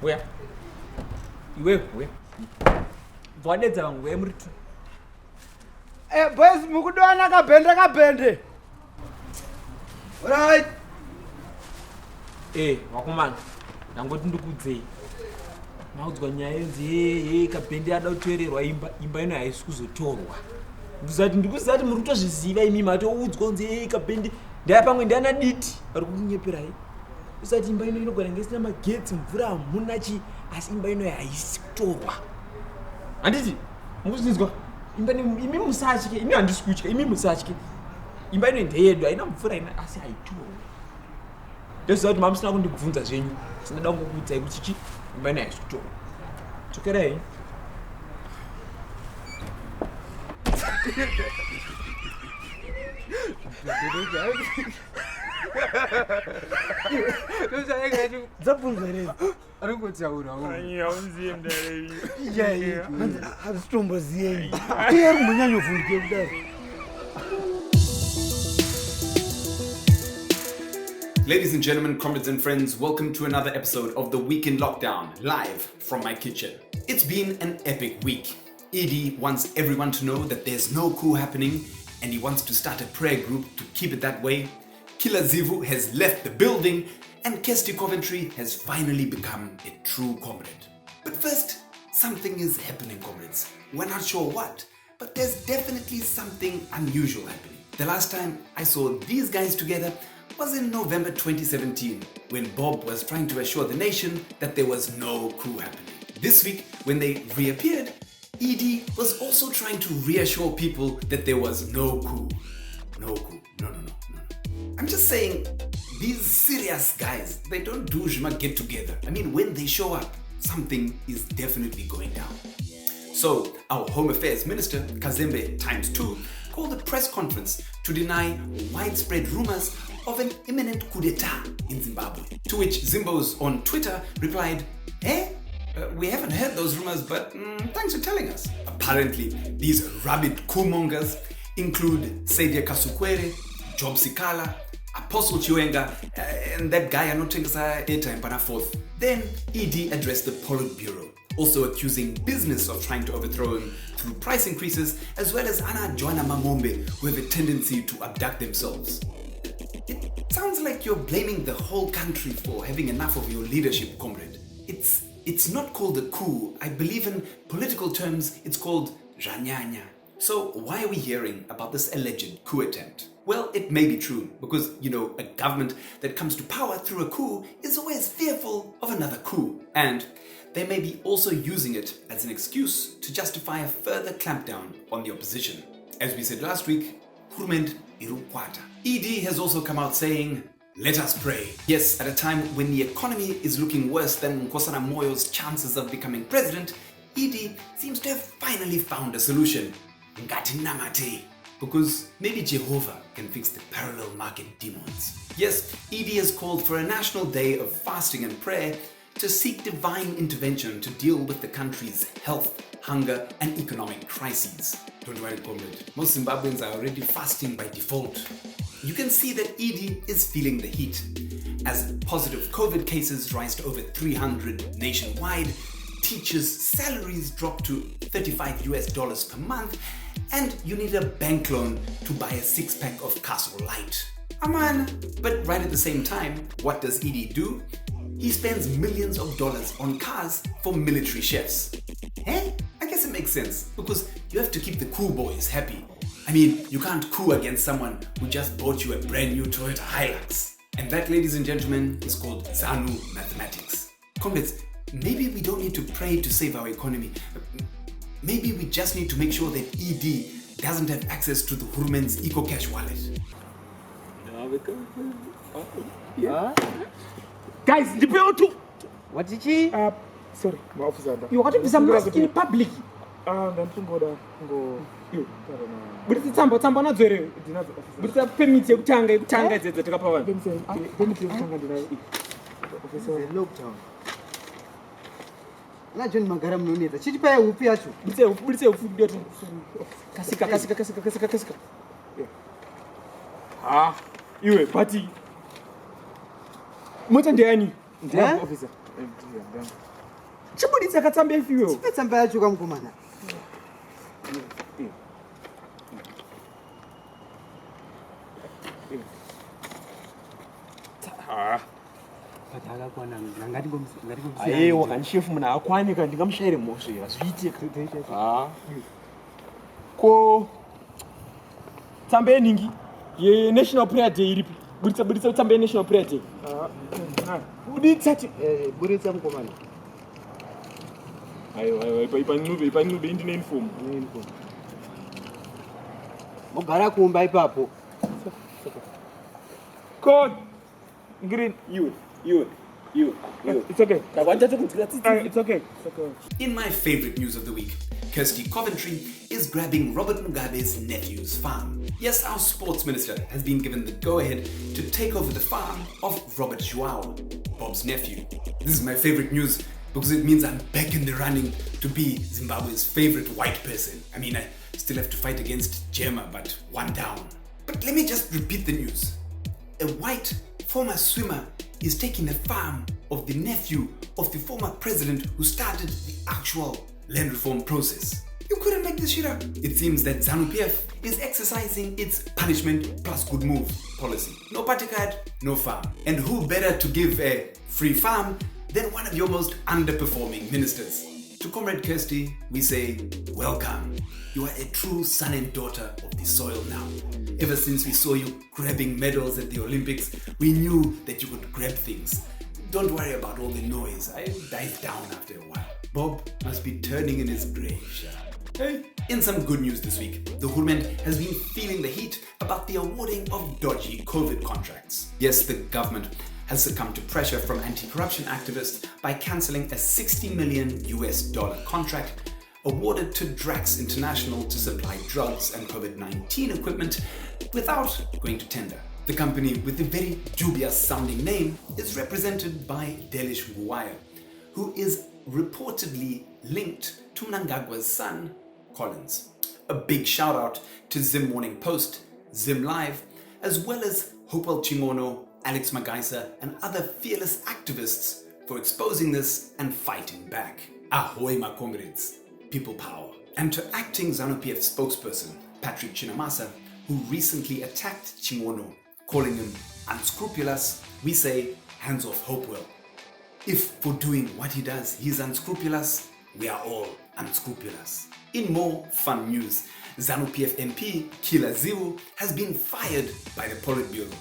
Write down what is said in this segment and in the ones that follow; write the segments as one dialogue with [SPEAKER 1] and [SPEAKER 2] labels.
[SPEAKER 1] Where? Where? Vadedza vangu vemuritu.
[SPEAKER 2] Boys, mukudwana kabende. Alright.
[SPEAKER 1] Wakomana. Ndangoti ndikudzei. Maudzwa nyaya idzi kabende ada kutorerwa imba ino haisi kuzotorwa. Ndikuzati muri kutozviziva imi matoudzwa kunzi kabende ndaya pamwe ndiana diti vari kunyeperai. Usati imba ino inogara ngesina magetsi mvura hamuna chi asi imba ino haisi kutorwa. Handiti mukuzvinzwa imba imi musatye imi handisi kutya imi musatye imba ino ndeyedu haina mvura ina asi haitorwa. Ndoziva kuti mamusina kundibvunza zvenyu sinoda kungokuudzai kuti chi imba ino haisi kutorwa. Chokerai.
[SPEAKER 3] Ladies and gentlemen, comrades and friends, welcome to another episode of The Week in Lockdown, live from my kitchen. It's been an epic week. Edie wants everyone to know that there's no coup happening and he wants to start a prayer group to keep it that way. Killer Zivhu has left the building and Kirsty Coventry has finally become a true comrade. But first, something is happening, comrades. We're not sure what, but there's definitely something unusual happening. The last time I saw these guys together was in November 2017 when Bob was trying to assure the nation that there was no coup happening. This week, when they reappeared, Edie was also trying to reassure people that there was no coup. No coup. No. I'm just saying, these serious guys, they don't do Juma get together. I mean, when they show up, something is definitely going down. So, our Home Affairs Minister, Kazembe ×2, called a press conference to deny widespread rumors of an imminent coup d'etat in Zimbabwe. To which Zimbos on Twitter replied, we haven't heard those rumors, but thanks for telling us. Apparently, these rabid coup-mongers include Saidia Kasukwere, Job Sikala, Apostle Chiwenga, and that guy Anotengasa airtime para fourth. Then ED addressed the Politburo, also accusing business of trying to overthrow him through price increases, as well as Ana Joana Mamombe, who have a tendency to abduct themselves. It sounds like you're blaming the whole country for having enough of your leadership, comrade. It's not called a coup. I believe in political terms, it's called Ranyanya. So why are we hearing about this alleged coup attempt? Well, it may be true because, a government that comes to power through a coup is always fearful of another coup. And they may be also using it as an excuse to justify a further clampdown on the opposition. As we said last week, Hurumend Irukwata. ED has also come out saying, let us pray. Yes, at a time when the economy is looking worse than Nkosana Moyo's chances of becoming president, ED seems to have finally found a solution. Ngati namate. Because maybe Jehovah can fix the parallel market demons. Yes, ED has called for a national day of fasting and prayer to seek divine intervention to deal with the country's health, hunger, and economic crises. Don't worry, comrade. Most Zimbabweans are already fasting by default. You can see that ED is feeling the heat. As positive COVID cases rise to over 300 nationwide, teachers' salaries drop to $35 per month, and you need a bank loan to buy a 6-pack of Castle Light. Aman! But right at the same time, what does ED do? He spends millions of dollars on cars for military chefs. I guess it makes sense, because you have to keep the cool boys happy. I mean, you can't coup against someone who just bought you a brand new Toyota Hilux. And that, ladies and gentlemen, is called ZANU mathematics. Comrades, maybe we don't need to pray to save our economy. Maybe we just need to make sure that ED doesn't have access to the Hurumend's EcoCash wallet.
[SPEAKER 1] Guys, the bill.
[SPEAKER 2] What did he?
[SPEAKER 4] Sorry, my officer.
[SPEAKER 1] You want to be some mask in public? But it's a tambo not very. But it's a permit to tanga the Takapawan.
[SPEAKER 2] Lockdown. La John Magaram Lunita. Tipe upiachu.
[SPEAKER 1] But say food. Kasika. You party. What are the officer? chibuditsa katsamba ifiwe.
[SPEAKER 2] Tipe tsamba yacho kamukomana. Padala kwana ngati
[SPEAKER 1] Aye wakanishefu muna akwanika ndingamushaire mosho zviti. Ko tsamba yeningi ye National Prayer Day iripi. Buditsa tsamba ye National Prayer Day. Buditsa
[SPEAKER 2] buritsa mukomana.
[SPEAKER 1] Ayo ipanube indine uniform.
[SPEAKER 2] Mogara kumba ipapo.
[SPEAKER 1] Code green you. It's okay. It's okay.
[SPEAKER 3] In my favorite news of the week, Kirsty Coventry is grabbing Robert Mugabe's nephew's farm. Yes, our sports minister has been given the go-ahead to take over the farm of Robert Joao, Bob's nephew. This is my favorite news because it means I'm back in the running to be Zimbabwe's favorite white person. I mean, I still have to fight against Gemma, but one down. But let me just repeat the news. A white former swimmer is taking the farm of the nephew of the former president who started the actual land reform process. You couldn't make this shit up. It seems that ZANU-PF is exercising its punishment plus good move policy. No party card, no farm. And who better to give a free farm than one of your most underperforming ministers? To Comrade Kirsty, we say, welcome. You are a true son and daughter of the soil now. Ever since we saw you grabbing medals at the Olympics, we knew that you could grab things. Don't worry about all the noise. I died down after a while. Bob must be turning in his grave. Hey. In some good news this week, the Hurment has been feeling the heat about the awarding of dodgy COVID contracts. Yes, the government has succumbed to pressure from anti-corruption activists by cancelling a $60 million contract awarded to Drax International to supply drugs and COVID-19 equipment without going to tender. The company with the very dubious sounding name is represented by Delish Nguwayo, who is reportedly linked to Mnangagwa's son, Collins. A big shout out to Zim Morning Post, Zim Live, as well as Hopewell Chingono, Alex Magaisa, and other fearless activists for exposing this and fighting back. Ahoy, my comrades. People power. And to acting ZANU-PF spokesperson, Patrick Chinamasa, who recently attacked Chingono, calling him unscrupulous, we say, hands off Hopewell. If for doing what he does, he's unscrupulous, we are all unscrupulous. In more fun news, ZANU-PF MP Killer Zivhu has been fired by the Politburo.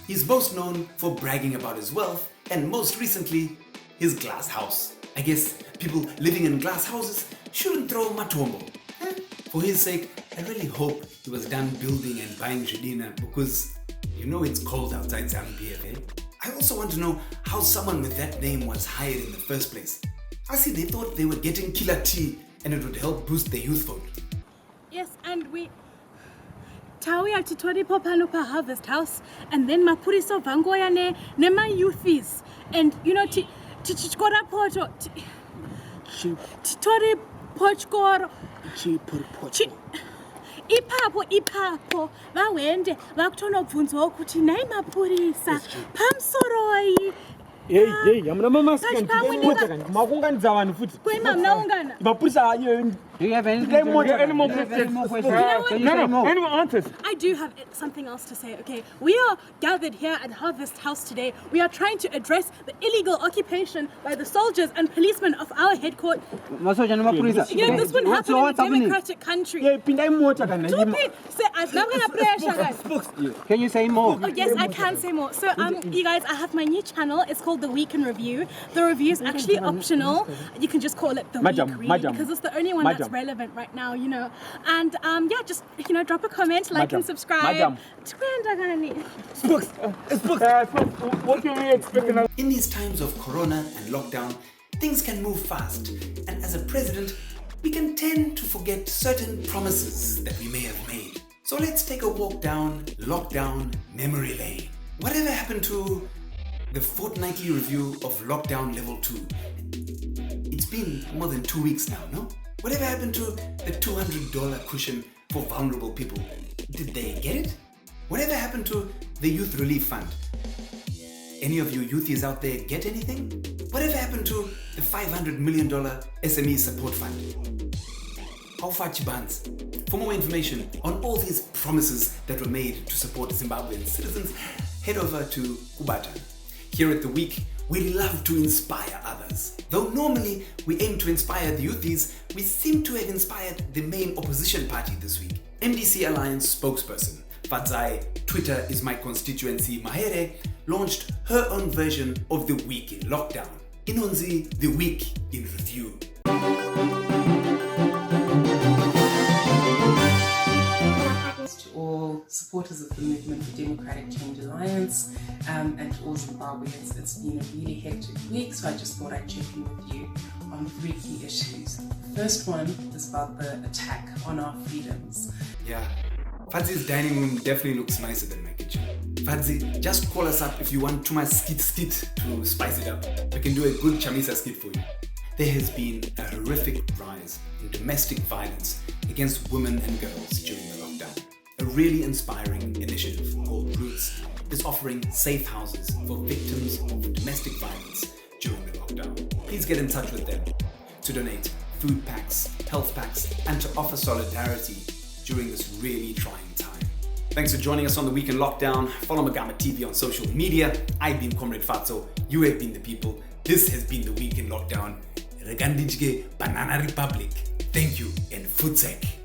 [SPEAKER 3] He's most known for bragging about his wealth and most recently, his glass house. I guess people living in glass houses shouldn't throw matombo. For his sake, I really hope he was done building and buying Jadina because you know it's cold outside ZANU-PF, eh? I also want to know how someone with that name was hired in the first place. I see they thought they were getting killer tea and it would help boost the youth vote.
[SPEAKER 5] Yes, and we Tawia titori popano pa Harvest House and then mapuriso vangoya ne my youthies and you know tichikora poto titori pochkoro ipapo vawende vakutonobvunzwa kuti nai mapurisa pamsoroi.
[SPEAKER 1] Hey, amuna mama makunganidza vanhu futi.
[SPEAKER 5] Kwema mnaungana.
[SPEAKER 1] Mapurisa
[SPEAKER 2] Do you have any
[SPEAKER 1] more
[SPEAKER 2] questions?
[SPEAKER 1] No, anyone answers.
[SPEAKER 5] I do have something else to say, okay? We are gathered here at Harvest House today. We are trying to address the illegal occupation by the soldiers and policemen of our headquarters. You know, this wouldn't happen in a democratic country.
[SPEAKER 2] Can you say more?
[SPEAKER 5] Oh, yes, I can say more. So, you guys, I have my new channel. It's called The Week in Review. The review is actually optional. You can just call it The Week Read because it's the only one that's relevant right now, you know. And yeah, just, you know, drop a comment, like and subscribe.
[SPEAKER 1] What can we expect now?
[SPEAKER 3] In these times of corona and lockdown, things can move fast. And as a president, we can tend to forget certain promises that we may have made. So let's take a walk down lockdown memory lane. Whatever happened to the fortnightly review of lockdown level 2? It's been more than 2 weeks now, no? Whatever happened to the $200 cushion for vulnerable people? Did they get it? Whatever happened to the Youth Relief Fund? Any of you youthies out there get anything? whatever happened to the $500 million SME support fund? How far Chibans? For more information on all these promises that were made to support Zimbabwean citizens, head over to Kubata. Here at The Week, we love to inspire others. Though normally we aim to inspire the youthies, we seem to have inspired the main opposition party this week. MDC Alliance spokesperson Fadzai, Twitter is my constituency Mahere, launched her own version of The Week in Lockdown. Inonzi, The Week in Review.
[SPEAKER 6] To all supporters of the Movement for Democratic Change Alliance and to all Zimbabweans, it's been a really hectic week, so I just thought I'd check in with you on 3 key issues. The first one is about the attack on our freedoms.
[SPEAKER 3] Yeah, Fadzi's dining room definitely looks nicer than my kitchen. Fadzi, just call us up if you want too much skit to spice it up. We can do a good chamisa skit for you. There has been a horrific rise in domestic violence against women and girls during the lockdown. A really inspiring initiative called Roots is offering safe houses for victims of domestic violence during the lockdown. Please get in touch with them to donate food packs, health packs, and to offer solidarity during this really trying time. Thanks for joining us on The Week in Lockdown. Follow Magamba TV on social media. I've been Comrade Fatso. You have been the people. This has been The Week in Lockdown. Regandijke Banana Republic. Thank you and Futsek.